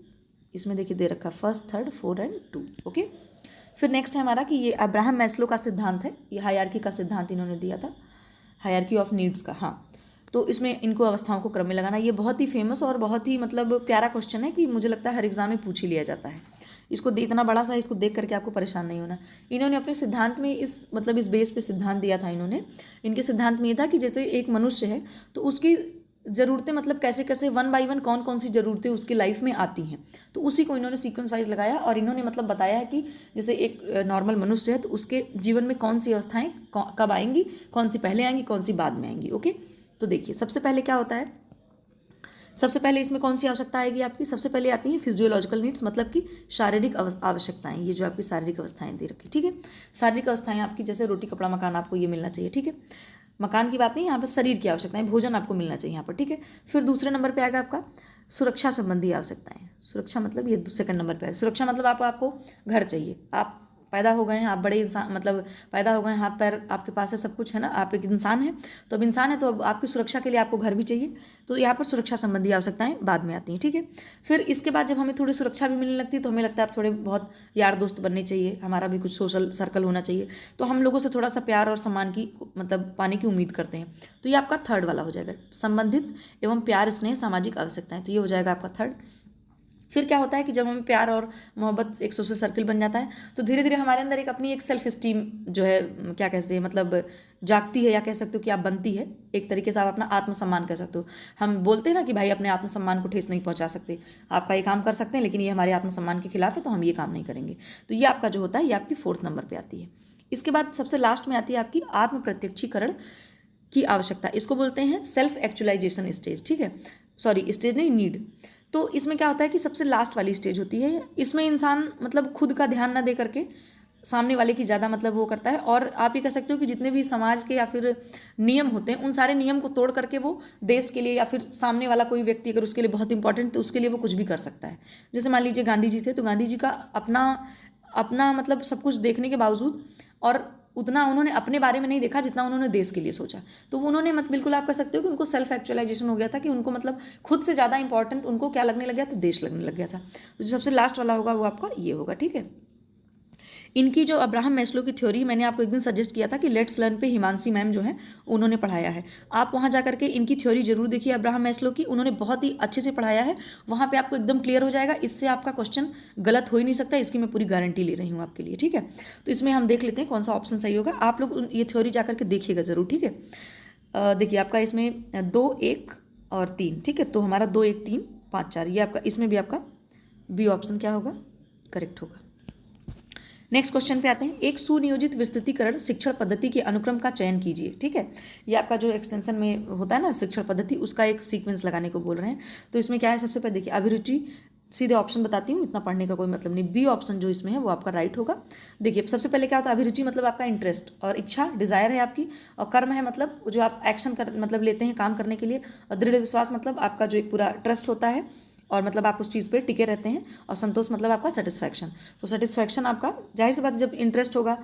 इसमें देखिए दे रखा फर्स्ट, थर्ड, 4 एंड 2, ओके। फिर नेक्स्ट है हमारा कि ये अब्राहम मैस्लो का सिद्धांत है, ये हायरार्की का सिद्धांत इन्होंने दिया था, हायरार्की ऑफ नीड्स का, हाँ। तो इसमें इनको अवस्थाओं को क्रम में लगाना, ये बहुत ही फेमस और बहुत ही मतलब प्यारा क्वेश्चन है कि मुझे लगता है हर एग्जाम में पूछ ही लिया जाता है। इसको इतना बड़ा सा, इसको देख करके आपको परेशान नहीं होना। इन्होंने अपने सिद्धांत में इस मतलब इस बेस पे सिद्धांत दिया था इन्होंने। इनके सिद्धांत में ये था कि जैसे एक मनुष्य है तो उसकी ज़रूरतें मतलब कैसे कैसे वन बाई वन कौन कौन सी ज़रूरतें उसकी लाइफ में आती हैं, तो उसी को इन्होंने सीक्वेंस वाइज लगाया, और इन्होंने मतलब बताया है कि जैसे एक नॉर्मल मनुष्य है तो उसके जीवन में कौन सी अवस्थाएं कब आएंगी, कौन सी पहले आएंगी, कौन सी बाद में आएंगी, ओके। तो देखिए सबसे पहले क्या होता है, सबसे पहले इसमें कौन सी आवश्यकता आएगी आपकी, सबसे पहले आती है फिजियोलॉजिकल नीड्स, मतलब कि शारीरिक आवश्यकताएं, ये जो आपकी शारीरिक अवस्थाएं दे रखी, ठीक है। शारीरिक अवस्थाएं आपकी जैसे रोटी कपड़ा मकान, आपको ये मिलना चाहिए, ठीक है। मकान की बात नहीं, यहाँ पर शरीर की आवश्यकताएं, भोजन आपको मिलना चाहिए यहाँ पर, ठीक है। फिर दूसरे नंबर पे आएगा आपका सुरक्षा संबंधी आवश्यकताएं। सुरक्षा मतलब ये सेकंड नंबर पे है। सुरक्षा मतलब आपको घर चाहिए, आप पैदा हो गए हैं, आप बड़े इंसान मतलब पैदा हो गए हैं, हाथ पैर आपके पास है, सब कुछ है ना, आप एक इंसान हैं, तो अब इंसान है तो अब आपकी सुरक्षा के लिए आपको घर भी चाहिए, तो यहाँ पर सुरक्षा संबंधी आवश्यकताएं बाद में आती हैं, ठीक है। फिर इसके बाद जब हमें थोड़ी सुरक्षा भी मिलने लगती है तो हमें लगता है अब थोड़े बहुत यार दोस्त बनने चाहिए, हमारा भी कुछ सोशल सर्कल होना चाहिए, तो हम लोगों से थोड़ा सा प्यार और सम्मान की मतलब पाने की उम्मीद करते हैं, तो ये आपका थर्ड वाला हो जाएगा, संबंधित एवं प्यार स्नेह सामाजिक आवश्यकताएं, तो ये हो जाएगा आपका थर्ड। फिर क्या होता है कि जब हमें प्यार और मोहब्बत एक सोशल सर्कल बन जाता है तो धीरे धीरे हमारे अंदर एक अपनी एक सेल्फ स्टीम जो है क्या कहते हैं मतलब जागती है, या कह सकते हो कि आप बनती है, एक तरीके से आप अपना आत्मसम्मान कह सकते हो। हम बोलते हैं ना कि भाई अपने आत्मसम्मान को ठेस नहीं पहुंचा सकते, आपका ये काम कर सकते हैं लेकिन ये हमारे आत्मसम्मान के खिलाफ है तो हम ये काम नहीं करेंगे, तो ये आपका जो होता है ये आपकी फोर्थ नंबर पर आती है। इसके बाद सबसे लास्ट में आती है आपकी आत्म प्रत्यक्षीकरण की आवश्यकता, इसको बोलते हैं सेल्फ एक्चुअलाइजेशन स्टेज, ठीक है, सॉरी स्टेज नहीं, नीड। तो इसमें क्या होता है कि सबसे लास्ट वाली स्टेज होती है, इसमें इंसान मतलब खुद का ध्यान ना दे करके सामने वाले की ज़्यादा मतलब वो करता है, और आप ये कह सकते हो कि जितने भी समाज के या फिर नियम होते हैं उन सारे नियम को तोड़ करके वो देश के लिए या फिर सामने वाला कोई व्यक्ति अगर उसके लिए बहुत इंपॉर्टेंट तो उसके लिए वो कुछ भी कर सकता है। जैसे मान लीजिए गांधी जी थे, तो गांधी जी का अपना मतलब सब कुछ देखने के बावजूद और उतना उन्होंने अपने बारे में नहीं देखा जितना उन्होंने देश के लिए सोचा, तो उन्होंने बिल्कुल आप कह सकते हो कि उनको सेल्फ एक्चुअलाइजेशन हो गया था कि उनको मतलब खुद से ज़्यादा इंपॉर्टेंट उनको क्या लगने लग गया था, देश लगने लग गया था। तो जो सबसे लास्ट वाला होगा वो आपका ये होगा, ठीक है। इनकी जो अब्राहम मैस्लो की थ्योरी मैंने आपको एक दिन सजेस्ट किया था कि लेट्स लर्न पे हिमांशी मैम जो है उन्होंने पढ़ाया है, आप वहाँ जा करके इनकी थ्योरी जरूर देखिए अब्राहम मैस्लो की, उन्होंने बहुत ही अच्छे से पढ़ाया है, वहाँ पे आपको एकदम क्लियर हो जाएगा, इससे आपका क्वेश्चन गलत हो ही नहीं सकता, इसकी मैं पूरी गारंटी ले रही हूँ आपके लिए, ठीक है। तो इसमें हम देख लेते हैं कौन सा ऑप्शन सही होगा, आप लोग ये थ्योरी जा करके देखिएगा जरूर, ठीक है। देखिए आपका इसमें 2, 1 और 3, ठीक है, तो हमारा 2, 1, 3, 5, 4 ये आपका, इसमें भी आपका बी ऑप्शन क्या होगा, करेक्ट होगा। नेक्स्ट क्वेश्चन पे आते हैं, एक सुनियोजित विस्तृतीकरण शिक्षण पद्धति के अनुक्रम का चयन कीजिए, ठीक है। ये आपका जो एक्सटेंशन में होता है ना शिक्षण पद्धति, उसका एक सीक्वेंस लगाने को बोल रहे हैं। तो इसमें क्या है, सबसे पहले देखिए अभिरुचि, सीधे ऑप्शन बताती हूँ, इतना पढ़ने का कोई मतलब नहीं, बी ऑप्शन जो इसमें है वो आपका राइट होगा। देखिए सबसे पहले क्या होता है, अभिरुचि मतलब आपका इंटरेस्ट और इच्छा, डिजायर है आपकी, और कर्म है मतलब जो आप एक्शन कर मतलब लेते हैं काम करने के लिए, और दृढ़ विश्वास मतलब आपका जो एक पूरा ट्रस्ट होता है और मतलब आप उस चीज़ पे टिके रहते हैं, और संतोष मतलब आपका सेटिस्फैक्शन। तो सेटिस्फैक्शन आपका, जाहिर सी बात जब इंटरेस्ट होगा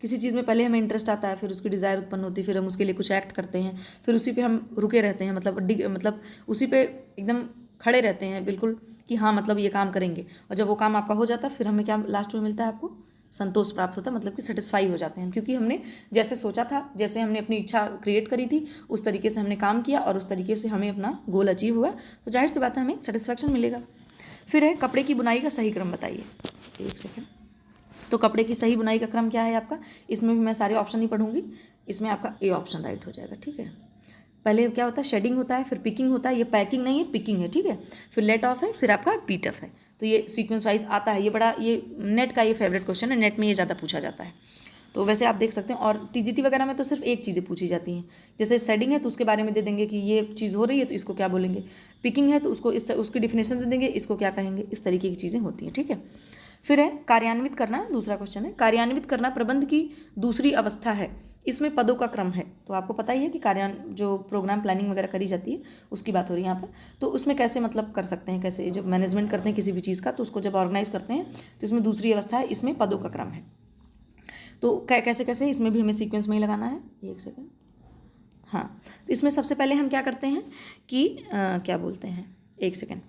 किसी चीज़ में, पहले हमें इंटरेस्ट आता है, फिर उसकी डिज़ायर उत्पन्न होती है, फिर हम उसके लिए कुछ एक्ट करते हैं, फिर उसी पे हम रुके रहते हैं, मतलब उसी पे एकदम खड़े रहते हैं बिल्कुल कि हाँ मतलब ये काम करेंगे, और जब वो काम आपका हो जाता है फिर हमें क्या लास्ट में मिलता है, आपको संतोष प्राप्त होता है, मतलब कि सेटिस्फाई हो जाते हैं, क्योंकि हमने जैसे सोचा था, जैसे हमने अपनी इच्छा क्रिएट करी थी, उस तरीके से हमने काम किया और उस तरीके से हमें अपना गोल अचीव हुआ, तो जाहिर सी बात है हमें सेटिस्फैक्शन मिलेगा। फिर है कपड़े की बुनाई का सही क्रम बताइए, एक सेकेंड। तो कपड़े की सही बुनाई का क्रम क्या है आपका, इसमें भी मैं सारे ऑप्शन नहीं पढ़ूंगी, इसमें आपका ए ऑप्शन राइट हो जाएगा, ठीक है। पहले क्या होता है, शेडिंग होता है, फिर पिकिंग होता है, ये पैकिंग नहीं है पिकिंग है, ठीक है, फिर लेट ऑफ है, फिर आपका पीट ऑफ है। तो ये सीक्वेंस वाइज आता है, ये बड़ा ये नेट का ये फेवरेट क्वेश्चन है, नेट में ये ज़्यादा पूछा जाता है, तो वैसे आप देख सकते हैं। और टीजीटी वगैरह में तो सिर्फ एक चीज़ें पूछी जाती हैं, जैसे शेडिंग है तो उसके बारे में दे देंगे कि ये चीज़ हो रही है तो इसको क्या बोलेंगे, पिकिंग है तो उसको उसकी डिफिनेशन दे देंगे, इसको क्या कहेंगे, इस तरीके की चीज़ें होती हैं, ठीक है। फिर है कार्यान्वित करना, दूसरा क्वेश्चन है, कार्यान्वित करना प्रबंध की दूसरी अवस्था है, इसमें पदों का क्रम है। तो आपको पता ही है कि जो प्रोग्राम प्लानिंग वगैरह करी जाती है उसकी बात हो रही है यहाँ पर, तो उसमें कैसे मतलब कर सकते हैं, कैसे जब मैनेजमेंट करते हैं किसी भी चीज़ का, तो उसको जब ऑर्गेनाइज करते हैं तो इसमें दूसरी अवस्था है, इसमें पदों का क्रम है। तो कैसे कैसे, इसमें भी हमें सीक्वेंस में ही लगाना है, एक सेकेंड। हाँ, तो इसमें सबसे पहले हम क्या करते हैं कि क्या बोलते हैं, एक सेकेंड,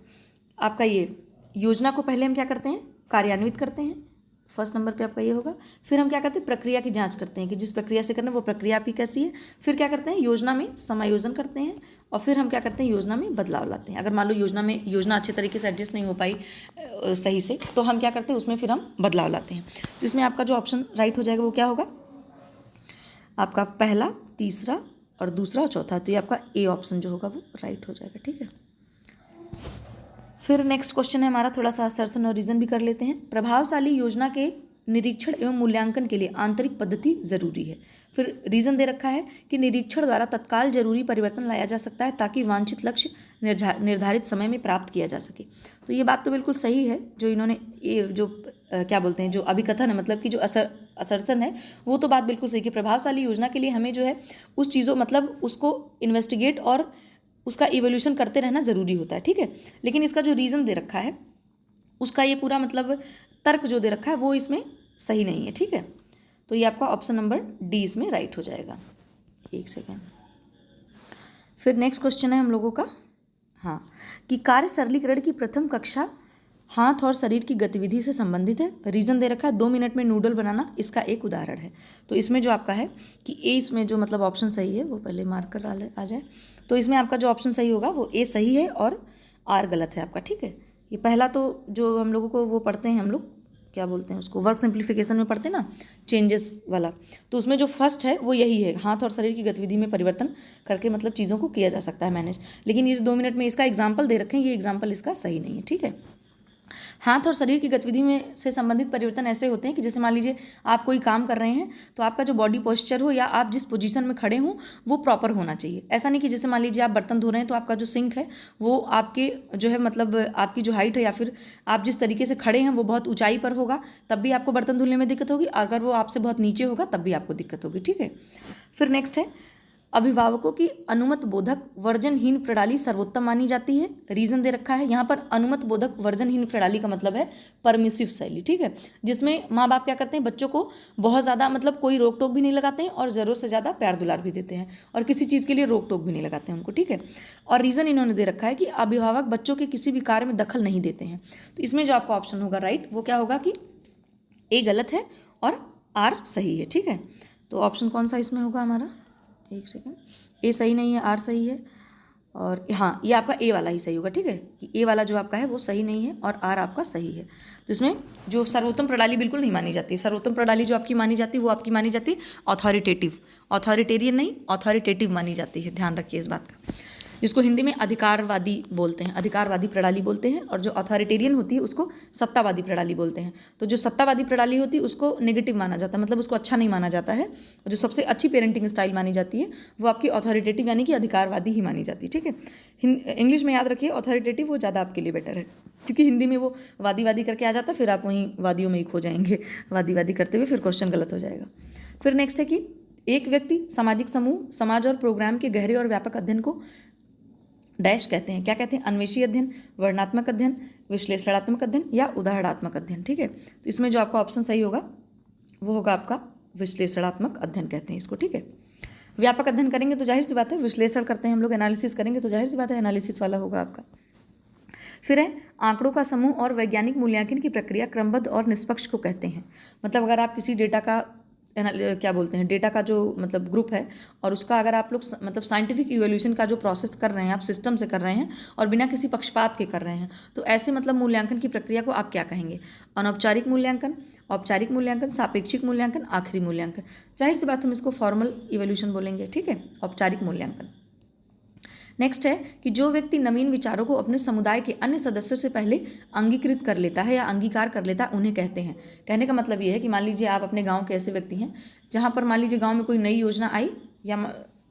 आपका ये योजना को पहले हम क्या करते हैं, कार्यान्वित करते हैं, फर्स्ट नंबर पे आपका ये होगा। फिर हम क्या करते हैं, प्रक्रिया की जांच करते हैं कि जिस प्रक्रिया से करना है वो प्रक्रिया आपकी कैसी है। फिर क्या करते हैं, योजना में समायोजन करते हैं, और फिर हम क्या करते हैं, योजना में बदलाव लाते हैं। अगर मान लो योजना अच्छे तरीके से एडजस्ट नहीं हो पाई सही से, तो हम क्या करते हैं, उसमें फिर हम बदलाव लाते हैं। तो इसमें आपका जो ऑप्शन राइट हो जाएगा वो क्या होगा, आपका पहला, तीसरा और दूसरा और चौथा, तो ये आपका ए ऑप्शन जो होगा वो राइट हो जाएगा, ठीक है। फिर नेक्स्ट क्वेश्चन है हमारा, थोड़ा सा सर्चन और रीजन भी कर लेते हैं। प्रभावशाली योजना के निरीक्षण एवं मूल्यांकन के लिए आंतरिक पद्धति जरूरी है। फिर रीजन दे रखा है कि निरीक्षण द्वारा तत्काल जरूरी परिवर्तन लाया जा सकता है ताकि वांछित लक्ष्य निर्धारित समय में प्राप्त किया जा सके। तो ये बात तो बिल्कुल सही है, जो इन्होंने ये जो क्या बोलते हैं, जो अभिकथन है, मतलब कि जो असर्सन है, वो तो बात बिल्कुल सही कि प्रभावशाली योजना के लिए हमें जो है उस चीज़ों मतलब उसको इन्वेस्टिगेट और उसका इवोल्यूशन करते रहना ज़रूरी होता है, ठीक है। लेकिन इसका जो रीज़न दे रखा है उसका ये पूरा मतलब तर्क जो दे रखा है वो इसमें सही नहीं है, ठीक है। तो ये आपका ऑप्शन नंबर डी इसमें राइट हो जाएगा, एक सेकेंड। फिर नेक्स्ट क्वेश्चन है हम लोगों का, हाँ, कि कार्य सरलीकरण की प्रथम कक्षा हाथ और शरीर की गतिविधि से संबंधित है। रीजन दे रखा है 2 मिनट में नूडल बनाना, इसका एक उदाहरण है। तो इसमें जो आपका है कि ए, इसमें जो मतलब ऑप्शन सही है वो पहले मार्कर आ जाए, तो इसमें आपका जो ऑप्शन सही होगा वो ए सही है और आर गलत है आपका, ठीक है। ये पहला तो जो हम लोगों को वो पढ़ते हैं, हम लोग क्या बोलते हैं उसको, वर्क सिंप्लीफिकेशन में पढ़ते हैं ना, चेंजेस वाला, तो उसमें जो फर्स्ट है वो यही है, हाथ और शरीर की गतिविधि में परिवर्तन करके मतलब चीज़ों को किया जा सकता है मैनेज। लेकिन ये 2 मिनट में इसका एग्जाम्पल दे रखे हैं, ये एग्जाम्पल इसका सही नहीं है, ठीक है। हाथ और शरीर की गतिविधि में से संबंधित परिवर्तन ऐसे होते हैं कि जैसे मान लीजिए आप कोई काम कर रहे हैं तो आपका जो बॉडी पोस्चर हो या आप जिस पोजीशन में खड़े हों वो प्रॉपर होना चाहिए। ऐसा नहीं कि जैसे मान लीजिए आप बर्तन धो रहे हैं तो आपका जो सिंक है वो आपके जो है मतलब आपकी जो हाइट है या फिर आप जिस तरीके से खड़े हैं वो बहुत ऊंचाई पर होगा, तब भी आपको बर्तन धुलने में दिक्कत होगी, अगर वो आपसे बहुत नीचे होगा तब भी आपको दिक्कत होगी, ठीक है। फिर नेक्स्ट है, अभिभावकों की अनुमत बोधक वर्जनहीन प्रणाली सर्वोत्तम मानी जाती है। रीजन दे रखा है यहाँ पर, अनुमत बोधक वर्जनहीन प्रणाली का मतलब है परमिसिव शैली, ठीक है, जिसमें माँ बाप क्या करते हैं, बच्चों को बहुत ज़्यादा मतलब कोई रोक टोक भी नहीं लगाते हैं और ज़रूरत से ज़्यादा प्यार दुलार भी देते हैं और किसी चीज़ के लिए रोक टोक भी नहीं लगाते हैं उनको, ठीक है। और रीज़न इन्होंने दे रखा है कि अभिभावक बच्चों के किसी भी कार्य में दखल नहीं देते हैं। तो इसमें जो आपका ऑप्शन होगा राइट वो क्या होगा कि ए गलत है और आर सही है, ठीक है। तो ऑप्शन कौन सा इसमें होगा हमारा, एक सेकेंड, ए सही नहीं है, आर सही है, और हाँ ये आपका ए वाला ही सही होगा, ठीक है, कि ए वाला जो आपका है वो सही नहीं है और आर आपका सही है। तो इसमें जो सर्वोत्तम प्रणाली बिल्कुल नहीं मानी जाती। सर्वोत्तम प्रणाली जो आपकी मानी जाती है वो आपकी मानी जाती है अथॉरिटेटिव, अथॉरिटेरियन नहीं, अथॉरिटेटिव मानी जाती है, ध्यान रखिए इस बात का, जिसको हिंदी में अधिकारवादी बोलते हैं, अधिकारवादी प्रणाली बोलते हैं, और जो अथॉरिटेरियन होती है उसको सत्तावादी प्रणाली बोलते हैं। तो जो सत्तावादी प्रणाली होती है उसको नेगेटिव माना जाता है, मतलब उसको अच्छा नहीं माना जाता है, और जो सबसे अच्छी पेरेंटिंग स्टाइल मानी जाती है वो आपकी अथॉरिटेटिव यानी कि अधिकारवादी ही मानी जाती है, ठीक है। इंग्लिश में याद रखिए अथॉरिटेटिव वो ज़्यादा आपके लिए बेटर है, क्योंकि हिंदी में वो वादी वादी करके आ जाता है, फिर आप वहीं वादियों में ही खो जाएंगे, वादी वादी करते हुए फिर क्वेश्चन गलत हो जाएगा। फिर नेक्स्ट है कि एक व्यक्ति, सामाजिक समूह, समाज और प्रोग्राम के गहरे और व्यापक अध्ययन को डैश कहते हैं, क्या कहते हैं, अन्वेषी अध्ययन, वर्णनात्मक अध्ययन, विश्लेषणात्मक अध्ययन या उदाहरणात्मक अध्ययन, ठीक है। तो इसमें जो आपका ऑप्शन सही होगा वो होगा आपका विश्लेषणात्मक अध्ययन कहते हैं इसको, ठीक है। व्यापक अध्ययन करेंगे तो जाहिर सी बात है, विश्लेषण करते हैं हम लोग, एनालिसिस करेंगे तो जाहिर सी बात है एनालिसिस वाला होगा आपका। फिर है आंकड़ों का समूह और वैज्ञानिक मूल्यांकन की प्रक्रिया क्रमबद्ध और निष्पक्ष को कहते हैं। मतलब अगर आप किसी डेटा का क्या बोलते हैं, डेटा का जो मतलब ग्रुप है, और उसका अगर आप लोग मतलब साइंटिफिक इवोल्यूशन का जो प्रोसेस कर रहे हैं, आप सिस्टम से कर रहे हैं और बिना किसी पक्षपात के कर रहे हैं, तो ऐसे मतलब मूल्यांकन की प्रक्रिया को आप क्या कहेंगे, अनौपचारिक मूल्यांकन, औपचारिक मूल्यांकन, सापेक्षिक मूल्यांकन, आखिरी मूल्यांकन। जाहिर सी बात हम इसको फॉर्मल इवोल्यूशन बोलेंगे, ठीक है, औपचारिक मूल्यांकन। नेक्स्ट है कि जो व्यक्ति नवीन विचारों को अपने समुदाय के अन्य सदस्यों से पहले अंगीकृत कर लेता है या अंगीकार कर लेता है उन्हें कहते हैं। कहने का मतलब ये है कि मान लीजिए आप अपने गांव के ऐसे व्यक्ति हैं जहां पर मान लीजिए गांव में कोई नई योजना आई, या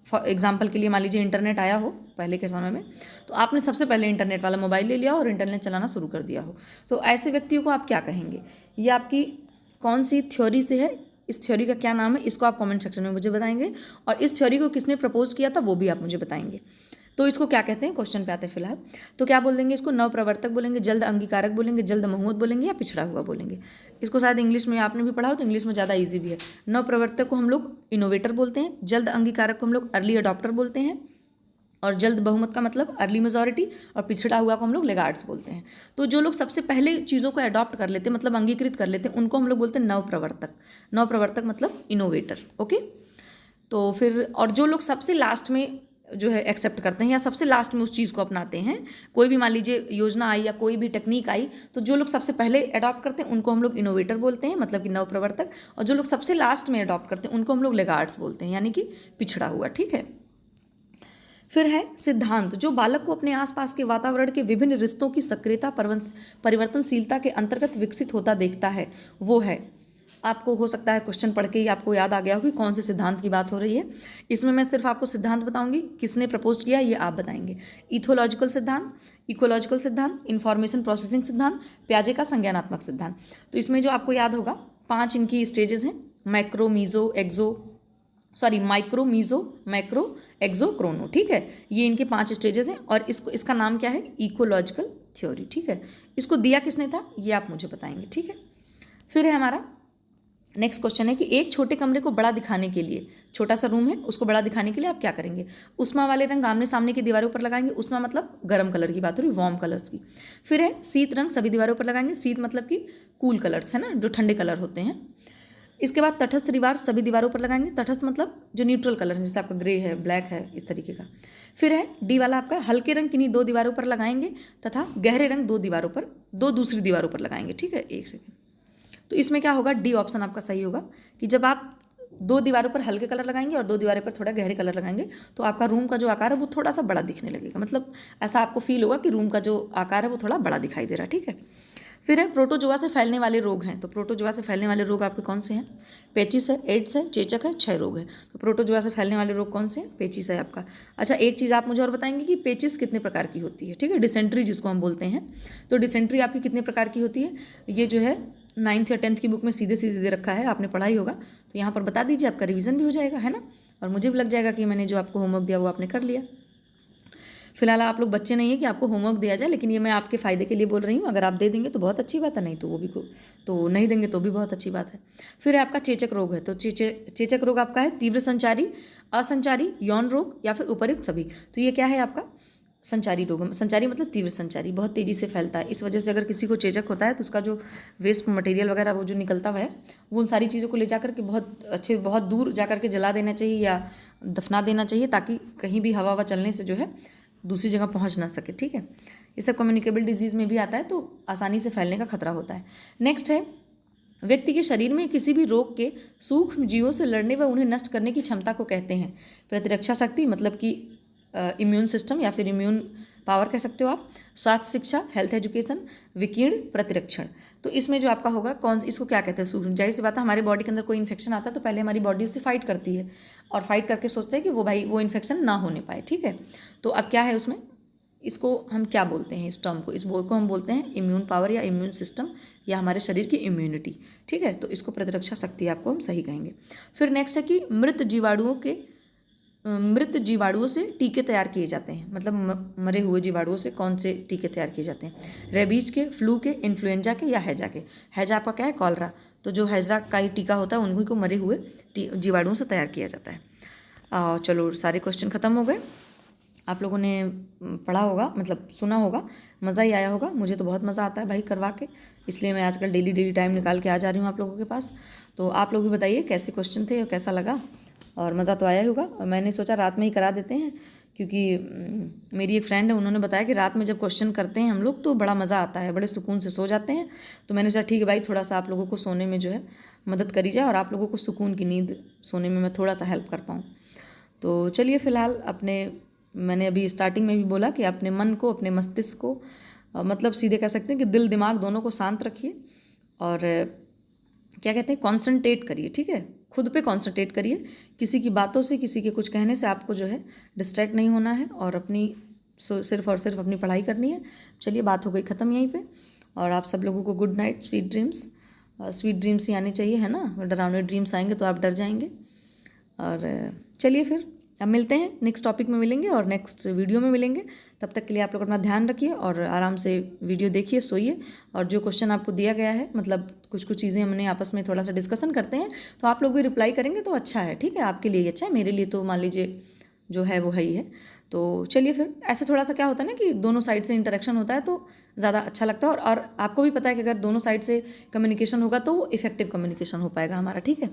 फॉर एग्जाम्पल के लिए मान लीजिए इंटरनेट आया हो पहले के समय में, तो आपने सबसे पहले इंटरनेट वाला मोबाइल ले लिया और इंटरनेट चलाना शुरू कर दिया हो, तो ऐसे व्यक्तियों को आप क्या कहेंगे, ये आपकी कौन सी थ्योरी से है, इस थ्योरी का क्या नाम है, इसको आप कमेंट सेक्शन में मुझे बताएंगे, और इस थ्योरी को किसने प्रपोज किया था वो भी आप मुझे बताएंगे। तो इसको क्या कहते हैं, क्वेश्चन पे आते हैं फिलहाल। तो क्या बोल देंगे इसको, नवप्रवर्तक बोलेंगे, जल्द अंगीकारक बोलेंगे, जल्द महमूद बोलेंगे, या पिछड़ा हुआ बोलेंगे। इसको शायद इंग्लिश में आपने भी पढ़ा हो तो इंग्लिश में ज़्यादा ईजी भी है। नवप्रवर्तक को हम लोग इनोवेटर बोलते हैं, जल्द अंगीकारक को हम लोग अर्ली अडॉप्टर बोलते हैं, और जल्द बहुमत का मतलब अर्ली मेजॉरिटी, और पिछड़ा हुआ को हम लोग लेगार्ड्स बोलते हैं। तो जो लोग सबसे पहले चीज़ों को अडॉप्ट कर लेते हैं, मतलब अंगीकृत कर लेते हैं, उनको हम लोग बोलते हैं नवप्रवर्तक। नवप्रवर्तक मतलब इनोवेटर, ओके। तो फिर और जो लोग सबसे लास्ट में जो है एक्सेप्ट करते हैं या सबसे लास्ट में उस चीज़ को अपनाते हैं, कोई भी मान लीजिए योजना आई या कोई भी टेक्निक आई, तो जो लोग सबसे पहले अडॉप्ट करते हैं उनको हम लोग इनोवेटर बोलते हैं, मतलब कि नवप्रवर्तक, और जो लोग सबसे लास्ट में अडॉप्ट करते हैं उनको हम लोग लेगार्ड्स बोलते हैं, यानी कि पिछड़ा हुआ, ठीक है। फिर है सिद्धांत, जो बालक को अपने आसपास के वातावरण के विभिन्न रिश्तों की सक्रियता परिवर्तनशीलता के अंतर्गत विकसित होता देखता है, वो है, आपको हो सकता है क्वेश्चन पढ़ के ही आपको याद आ गया हो कि कौन से सिद्धांत की बात हो रही है। इसमें मैं सिर्फ आपको सिद्धांत बताऊंगी, किसने प्रपोज किया ये आप बताएंगे। इथोलॉजिकल सिद्धांत, इकोलॉजिकल सिद्धांत, इंफॉर्मेशन प्रोसेसिंग सिद्धांत, प्याजे का संज्ञानात्मक सिद्धांत। तो इसमें जो आपको याद होगा 5 इनकी स्टेजेस हैं, माइक्रो मैक्रो एक्सो क्रोनो, ठीक है, ये इनके 5 स्टेजेस हैं, और इसका नाम क्या है, इकोलॉजिकल थ्योरी, ठीक है। इसको दिया किसने था ये आप मुझे बताएंगे, ठीक है। फिर है हमारा नेक्स्ट क्वेश्चन है कि एक छोटे कमरे को बड़ा दिखाने के लिए, छोटा सा रूम है उसको बड़ा दिखाने के लिए आप क्या करेंगे, उष्मा वाले रंग आमने सामने की दीवारों पर लगाएंगे, उष्मा मतलब गर्म कलर की बात हो रही, वार्म कलर्स की। फिर है शीत रंग सभी दीवारों पर लगाएंगे, शीत मतलब कि कूल कलर्स है ना, जो ठंडे कलर होते हैं। इसके बाद तटस्थ दीवार सभी दीवारों पर लगाएंगे, तटस्थ मतलब जो न्यूट्रल कलर है, जैसे आपका ग्रे है, ब्लैक है, इस तरीके का। फिर है डी वाला आपका हल्के रंग किन्हीं 2 दीवारों पर लगाएंगे तथा गहरे रंग 2 दूसरी दीवारों पर लगाएंगे, ठीक है। एक सेकेंड, तो इसमें क्या होगा, डी ऑप्शन आपका सही होगा कि जब आप 2 दीवारों पर हल्के कलर लगाएंगे और 2 दीवारों पर थोड़ा गहरे कलर लगाएंगे तो आपका रूम का जो आकार है वो थोड़ा सा बड़ा दिखने लगेगा, मतलब ऐसा आपको फील होगा कि रूम का जो आकार है वो थोड़ा बड़ा दिखाई दे रहा है, ठीक है। फिर है प्रोटोजोआ से फैलने वाले रोग हैं, तो प्रोटोजोआ से फैलने वाले रोग आपके कौन से हैं, पेचिस है, एड्स है, चेचक है, क्षय रोग है। तो प्रोटोजोआ से फैलने वाले रोग कौन से हैं, पेचिस है आपका। अच्छा एक चीज़ आप मुझे और बताएंगे कि पेचिस कितने प्रकार की होती है, ठीक है, डिसेंट्री जिसको हम बोलते हैं। तो डिसेंट्री आपकी कितने प्रकार की होती है, ये जो है 9th या 10th की बुक में सीधे सीधे दे रखा है, आपने पढ़ा ही होगा, तो यहाँ पर बता दीजिए, आपका रिवीजन भी हो जाएगा, है ना, और मुझे भी लग जाएगा कि मैंने जो आपको होमवर्क दिया वो आपने कर लिया। फिलहाल आप लोग बच्चे नहीं है कि आपको होमवर्क दिया जाए, लेकिन ये मैं आपके फ़ायदे के लिए बोल रही हूँ, अगर आप दे देंगे तो बहुत अच्छी बात है, नहीं तो वो भी तो नहीं देंगे तो भी बहुत अच्छी बात है। फिर है आपका चेचक रोग है, तो चेचक रोग आपका है तीव्र संचारी, असंचारी, यौन रोग या फिर उपयुक्त सभी। तो ये क्या है आपका संचारी रोग, संचारी मतलब तीव्र संचारी, बहुत तेज़ी से फैलता है। इस वजह से अगर किसी को चेचक होता है तो उसका जो वेस्ट मटेरियल वगैरह वो जो निकलता हुआ है वो उन सारी चीज़ों को ले जाकर के बहुत दूर जा कर के जला देना चाहिए या दफना देना चाहिए, ताकि कहीं भी हवा चलने से जो है दूसरी जगह पहुंच ना सके, ठीक है। ये सब कम्युनिकेबल डिजीज़ में भी आता है, तो आसानी से फैलने का खतरा होता है। नेक्स्ट है, व्यक्ति के शरीर में किसी भी रोग के सूक्ष्म जीवों से लड़ने व उन्हें नष्ट करने की क्षमता को कहते हैं प्रतिरक्षा शक्ति, मतलब कि इम्यून सिस्टम या फिर इम्यून पावर कह सकते हो आप। स्वास्थ्य शिक्षा, हेल्थ एजुकेशन, विकीर्ण प्रतिरक्षण। तो इसमें जो आपका होगा इसको क्या कहते हैं, सूक्ष्म। जाहिर सी बात है, हमारे बॉडी के अंदर कोई इन्फेक्शन आता है तो पहले हमारी बॉडी उससे फाइट करती है और फाइट करके सोचते हैं कि वो इन्फेक्शन ना होने पाए, ठीक है। तो अब क्या है उसमें, इसको हम क्या बोलते हैं, इस टर्म को, इस बोल को हम बोलते हैं इम्यून पावर या इम्यून सिस्टम या हमारे शरीर की इम्यूनिटी, ठीक है। तो इसको प्रतिरक्षा शक्ति आपको हम सही कहेंगे। फिर नेक्स्ट है कि मृत जीवाणुओं से टीके तैयार किए जाते हैं, मतलब मरे हुए जीवाणुओं से कौन से टीके तैयार किए जाते हैं, रेबीज के, फ्लू के, इन्फ्लुएंजा के या हैजा के। हैजा आपका क्या है, कॉलरा। तो जो हैजा का ही टीका होता है उन्हीं को मरे हुए जीवाणुओं से तैयार किया जाता है। चलो सारे क्वेश्चन खत्म हो गए। आप लोगों ने पढ़ा होगा, मतलब सुना होगा, मज़ा ही आया होगा। मुझे तो बहुत मज़ा आता है भाई करवा के, इसलिए मैं आजकल डेली टाइम निकाल के आ जा रही हूँ आप लोगों के पास। तो आप लोग भी बताइए कैसे क्वेश्चन थे और कैसा लगा, और मज़ा तो आया ही होगा। और मैंने सोचा रात में ही करा देते हैं, क्योंकि मेरी एक फ्रेंड है, उन्होंने बताया कि रात में जब क्वेश्चन करते हैं हम लोग तो बड़ा मज़ा आता है, बड़े सुकून से सो जाते हैं। तो मैंने सोचा ठीक है भाई, थोड़ा सा आप लोगों को सोने में जो है मदद करी जाए और आप लोगों को सुकून की नींद सोने में मैं थोड़ा सा हेल्प कर पाऊँ। तो चलिए फ़िलहाल मैंने अभी स्टार्टिंग में भी बोला कि अपने मन को, अपने मस्तिष्क को, मतलब सीधे कह सकते हैं कि दिल दिमाग दोनों को शांत रखिए और क्या कहते हैं, कॉन्सेंट्रेट करिए, ठीक है। खुद पे कॉन्सेंट्रेट करिए, किसी की बातों से, किसी के कुछ कहने से आपको जो है डिस्ट्रैक्ट नहीं होना है और सिर्फ और सिर्फ अपनी पढ़ाई करनी है। चलिए बात हो गई ख़त्म यहीं पे, और आप सब लोगों को गुड नाइट, स्वीट ड्रीम्स ही आनी चाहिए, है ना। डरावने ड्रीम्स आएंगे तो आप डर जाएंगे। और चलिए फिर अब मिलते हैं, नेक्स्ट टॉपिक में मिलेंगे और नेक्स्ट वीडियो में मिलेंगे। तब तक के लिए आप लोग अपना ध्यान रखिए और आराम से वीडियो देखिए, सोइए। और जो क्वेश्चन आपको दिया गया है, मतलब कुछ चीज़ें हमने आपस में थोड़ा सा डिस्कशन करते हैं, तो आप लोग भी रिप्लाई करेंगे तो अच्छा है, ठीक है। आपके लिए अच्छा है, मेरे लिए तो मान लीजिए जो है वो है ही है। तो चलिए फिर, ऐसे थोड़ा सा क्या होता है ना कि दोनों साइड से इंटरेक्शन होता है तो ज़्यादा अच्छा लगता है, और आपको भी पता है कि अगर दोनों साइड से कम्युनिकेशन होगा तो वो इफेक्टिव कम्युनिकेशन हो पाएगा हमारा, ठीक है,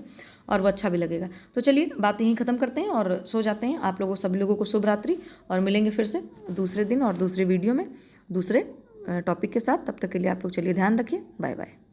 और वो अच्छा भी लगेगा। तो चलिए बात यहीं ख़त्म करते हैं और सो जाते हैं। आप सभी लोगों को शुभ रात्रि, और मिलेंगे फिर से दूसरे दिन और दूसरे वीडियो में दूसरे टॉपिक के साथ। तब तक के लिए आप लोग चलिए ध्यान रखिए, बाय बाय।